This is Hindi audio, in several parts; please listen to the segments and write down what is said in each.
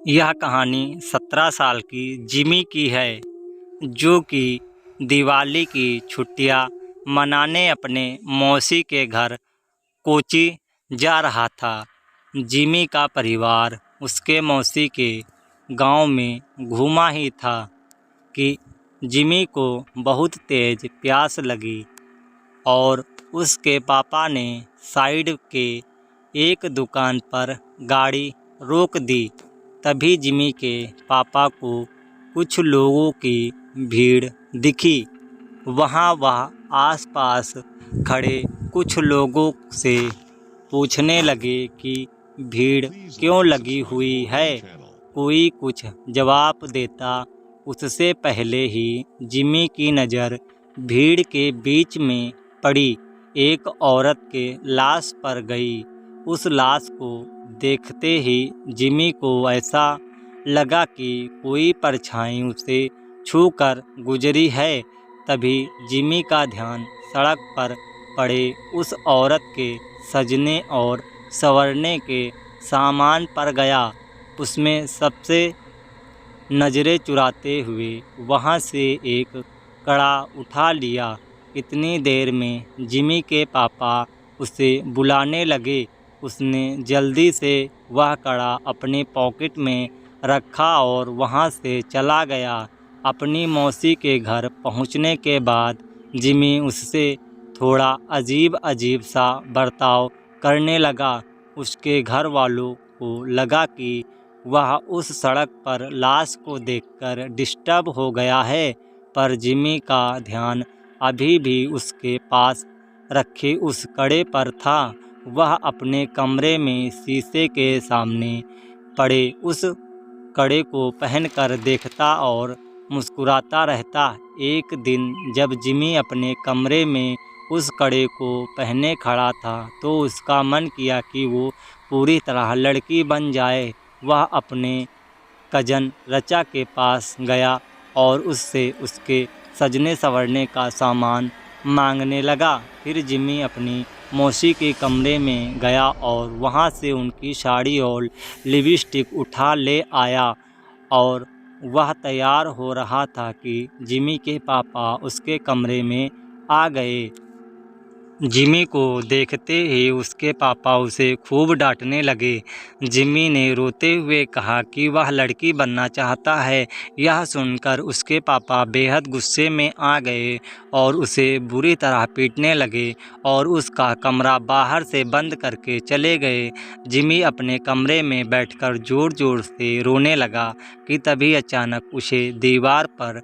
यह कहानी 17 साल की जिमी की है, जो कि दिवाली की छुट्टियां मनाने अपने मौसी के घर कोची जा रहा था। जिमी का परिवार उसके मौसी के गांव में घूमा ही था कि जिमी को बहुत तेज प्यास लगी और उसके पापा ने साइड के एक दुकान पर गाड़ी रोक दी। तभी जिमी के पापा को कुछ लोगों की भीड़ दिखी। वह आसपास खड़े कुछ लोगों से पूछने लगे कि भीड़ क्यों लगी हुई है। कोई कुछ जवाब देता, उससे पहले ही जिमी की नज़र भीड़ के बीच में पड़ी एक औरत के लाश पर गई। उस लाश को देखते ही जिमी को ऐसा लगा कि कोई परछाई उसे छूकर गुजरी है। तभी जिमी का ध्यान सड़क पर पड़े उस औरत के सजने और संवरने के सामान पर गया। उसमें सबसे नज़रें चुराते हुए वहाँ से एक कड़ा उठा लिया। इतनी देर में जिमी के पापा उसे बुलाने लगे। उसने जल्दी से वह कड़ा अपने पॉकेट में रखा और वहाँ से चला गया। अपनी मौसी के घर पहुँचने के बाद जिमी उससे थोड़ा अजीब सा बर्ताव करने लगा। उसके घर वालों को लगा कि वह उस सड़क पर लाश को देखकर डिस्टर्ब हो गया है, पर जिमी का ध्यान अभी भी उसके पास रखे उस कड़े पर था। वह अपने कमरे में शीशे के सामने पड़े उस कड़े को पहनकर देखता और मुस्कुराता रहता। एक दिन जब जिमी अपने कमरे में उस कड़े को पहने खड़ा था, तो उसका मन किया कि वो पूरी तरह लड़की बन जाए। वह अपने कजन रचा के पास गया और उससे उसके सजने संवरने का सामान मांगने लगा। फिर जिमी अपनी मौसी के कमरे में गया और वहाँ से उनकी साड़ी और लिपस्टिक उठा ले आया और वह तैयार हो रहा था कि जिमी के पापा उसके कमरे में आ गए। जिमी को देखते ही उसके पापा उसे खूब डांटने लगे। जिमी ने रोते हुए कहा कि वह लड़की बनना चाहता है। यह सुनकर उसके पापा बेहद गुस्से में आ गए और उसे बुरी तरह पीटने लगे और उसका कमरा बाहर से बंद करके चले गए। जिमी अपने कमरे में बैठकर ज़ोर ज़ोर से रोने लगा कि तभी अचानक उसे दीवार पर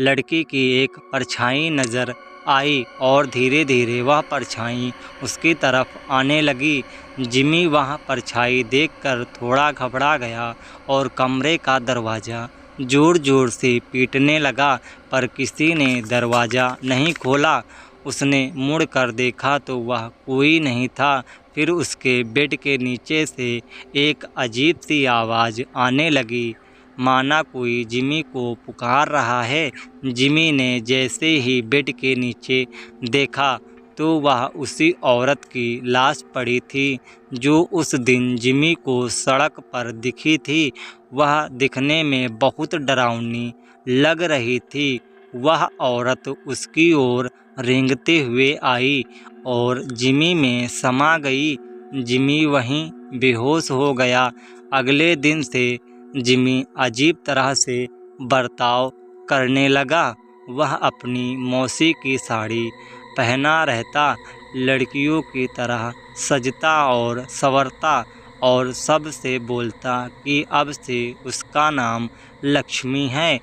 लड़की की एक परछाई नज़र आई और धीरे धीरे वह परछाई उसकी तरफ आने लगी। जिमी वह परछाई देखकर थोड़ा घबरा गया और कमरे का दरवाज़ा ज़ोर ज़ोर से पीटने लगा, पर किसी ने दरवाज़ा नहीं खोला। उसने मुड़कर देखा तो वह कोई नहीं था। फिर उसके बेड के नीचे से एक अजीब सी आवाज़ आने लगी, माना कोई जिमी को पुकार रहा है। जिमी ने जैसे ही बेड के नीचे देखा तो वह उसी औरत की लाश पड़ी थी जो उस दिन जिमी को सड़क पर दिखी थी। वह दिखने में बहुत डरावनी लग रही थी। वह औरत उसकी ओर रेंगते हुए आई और जिमी में समा गई। जिमी वहीं बेहोश हो गया। अगले दिन से जिमी अजीब तरह से बर्ताव करने लगा। वह अपनी मौसी की साड़ी पहना रहता, लड़कियों की तरह सजता और संवरता और सबसे बोलता कि अब से उसका नाम लक्ष्मी है।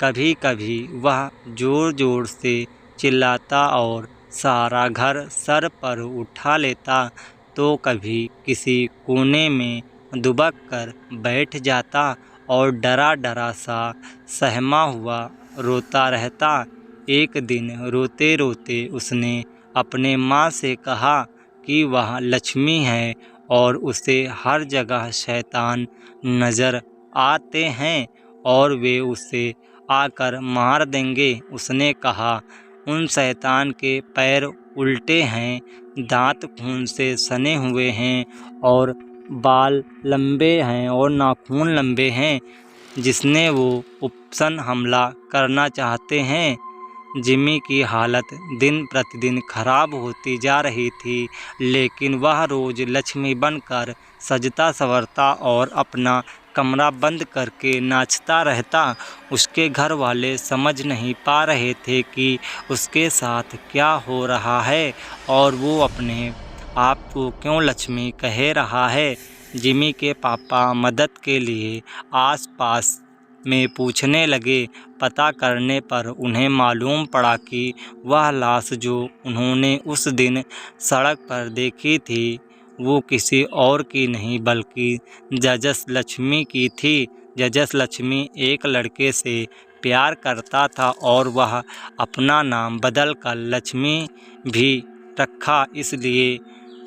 कभी कभी वह ज़ोर ज़ोर से चिल्लाता और सारा घर सर पर उठा लेता, तो कभी किसी कोने में दुबक कर बैठ जाता और डरा डरा सा सहमा हुआ रोता रहता। एक दिन रोते रोते उसने अपने माँ से कहा कि वह लक्ष्मी है और उसे हर जगह शैतान नज़र आते हैं और वे उसे आकर मार देंगे। उसने कहा, उन शैतान के पैर उल्टे हैं, दांत खून से सने हुए हैं और बाल लंबे हैं और नाखून लंबे हैं, जिसने वो उपसन हमला करना चाहते हैं। जिमी की हालत दिन प्रतिदिन खराब होती जा रही थी, लेकिन वह रोज़ लक्ष्मी बनकर सजता संवरता और अपना कमरा बंद करके नाचता रहता। उसके घर वाले समझ नहीं पा रहे थे कि उसके साथ क्या हो रहा है और वो अपने आप को क्यों लक्ष्मी कह रहा है। जिमी के पापा मदद के लिए आस-पास में पूछने लगे। पता करने पर उन्हें मालूम पड़ा कि वह लाश जो उन्होंने उस दिन सड़क पर देखी थी, वो किसी और की नहीं बल्कि जजस लक्ष्मी की थी। जजस लक्ष्मी एक लड़के से प्यार करता था और वह अपना नाम बदलकर लक्ष्मी भी रखा, इसलिए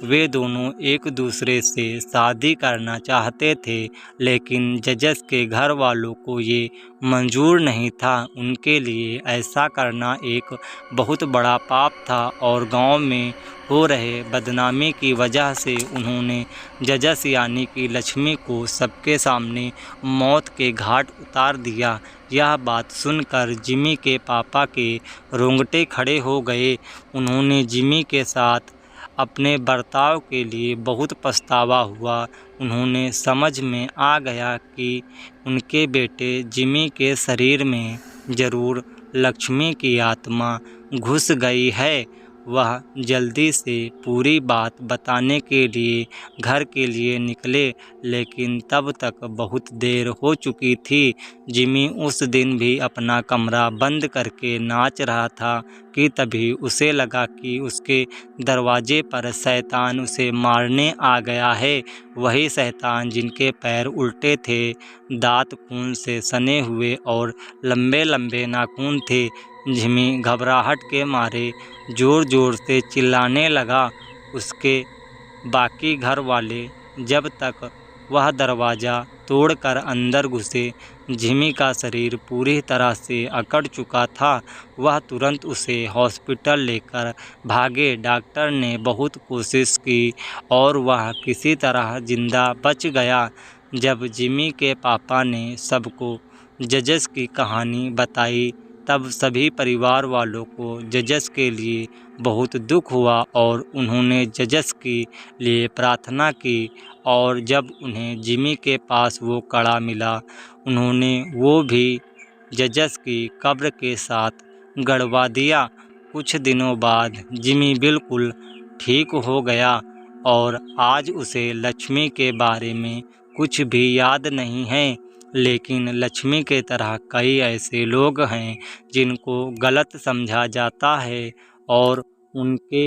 वे दोनों एक दूसरे से शादी करना चाहते थे। लेकिन जजस के घर वालों को ये मंजूर नहीं था। उनके लिए ऐसा करना एक बहुत बड़ा पाप था और गांव में हो रहे बदनामी की वजह से उन्होंने जजस यानी कि लक्ष्मी को सबके सामने मौत के घाट उतार दिया। यह बात सुनकर जिमी के पापा के रोंगटे खड़े हो गए। उन्होंने जिमी के साथ अपने बर्ताव के लिए बहुत पछतावा हुआ। उन्होंने समझ में आ गया कि उनके बेटे जिमी के शरीर में ज़रूर लक्ष्मी की आत्मा घुस गई है। वह जल्दी से पूरी बात बताने के लिए घर के लिए निकले, लेकिन तब तक बहुत देर हो चुकी थी। जिमी उस दिन भी अपना कमरा बंद करके नाच रहा था कि तभी उसे लगा कि उसके दरवाजे पर शैतान उसे मारने आ गया है। वही शैतान जिनके पैर उल्टे थे, दांत खून से सने हुए और लंबे लंबे नाखून थे। जिमी घबराहट के मारे ज़ोर ज़ोर से चिल्लाने लगा। उसके बाकी घर वाले जब तक वह दरवाज़ा तोड़कर अंदर घुसे, जिमी का शरीर पूरी तरह से अकड़ चुका था। वह तुरंत उसे हॉस्पिटल लेकर भागे। डॉक्टर ने बहुत कोशिश की और वह किसी तरह जिंदा बच गया। जब जिमी के पापा ने सबको जजस की कहानी बताई, तब सभी परिवार वालों को जजस के लिए बहुत दुख हुआ और उन्होंने जजस के लिए प्रार्थना की। और जब उन्हें जिमी के पास वो कड़ा मिला, उन्होंने वो भी जजस की कब्र के साथ गड़वा दिया। कुछ दिनों बाद जिमी बिल्कुल ठीक हो गया और आज उसे लक्ष्मी के बारे में कुछ भी याद नहीं है। लेकिन लक्ष्मी के तरह कई ऐसे लोग हैं जिनको गलत समझा जाता है और उनके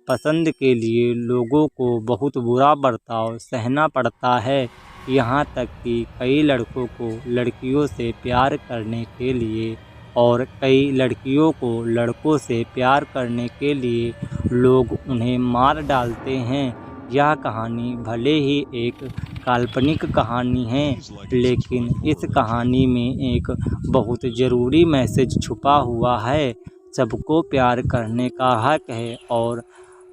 पसंद के लिए लोगों को बहुत बुरा बर्ताव सहना पड़ता है। यहाँ तक कि कई लड़कों को लड़कियों से प्यार करने के लिए और कई लड़कियों को लड़कों से प्यार करने के लिए लोग उन्हें मार डालते हैं। यह कहानी भले ही एक काल्पनिक कहानी है, लेकिन इस कहानी में एक बहुत ज़रूरी मैसेज छुपा हुआ है। सबको प्यार करने का हक है और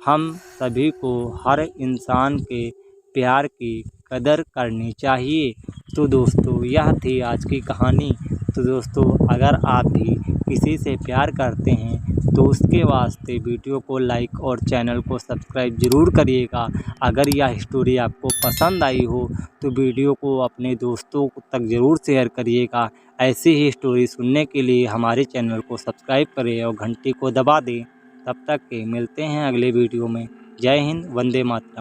हम सभी को हर इंसान के प्यार की कदर करनी चाहिए। तो दोस्तों, यह थी आज की कहानी। तो दोस्तों, अगर आप भी किसी से प्यार करते हैं तो उसके वास्ते वीडियो को लाइक और चैनल को सब्सक्राइब ज़रूर करिएगा। अगर यह स्टोरी आपको पसंद आई हो तो वीडियो को अपने दोस्तों तक ज़रूर शेयर करिएगा। ऐसी ही स्टोरी सुनने के लिए हमारे चैनल को सब्सक्राइब करें और घंटी को दबा दें। तब तक के मिलते हैं अगले वीडियो में। जय हिंद, वंदे मातरम।